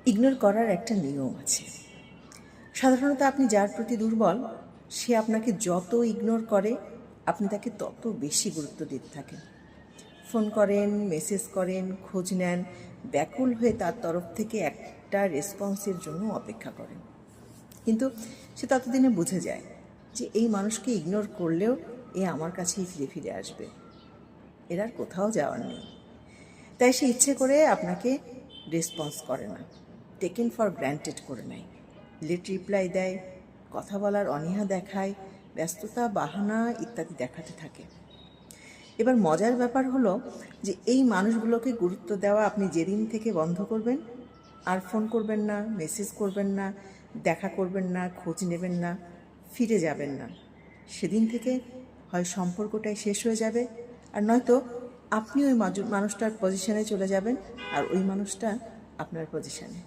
Ignore করার একটা নিয়ম আছে। সাধারণত আপনি যার প্রতি দুর্বল সে আপনাকে যত ইগনোর করে আপনি তাকে তত বেশি গুরুত্ব দিতে থাকেন। ফোন করেন, মেসেজ করেন, খোঁজ নেন, ব্যাকুল হয়ে তার তরফ থেকে একটা রেসপন্সের জন্য অপেক্ষা করেন। কিন্তু সে ততদিনে বুঝে যায় যে এই মানুষকে ইগনোর করলেও এ আমার কাছেই ফিরে ফিরে আসবে, এর আর কোথাও যাওয়ার নেই। তাই সে ইচ্ছে করে আপনাকে রেসপন্স করে না, টেকেন ফর গ্র্যান্টেড করে নেয়, লেট রিপ্লাই দেয়, কথা বলার অনীহা দেখায়, ব্যস্ততা, বাহানা ইত্যাদি দেখাতে থাকে। এবার মজার ব্যাপার হলো যে এই মানুষগুলোকে গুরুত্ব দেওয়া আপনি যেদিন থেকে বন্ধ করবেন, আর ফোন করবেন না, মেসেজ করবেন না, দেখা করবেন না, খোঁজ নেবেন না, ফিরে যাবেন না, সেদিন থেকে হয় সম্পর্কটাই শেষ হয়ে যাবে, আর নয়তো আপনি ওই মানুষটার পজিশনে চলে যাবেন আর ওই মানুষটা আপনার পজিশনে।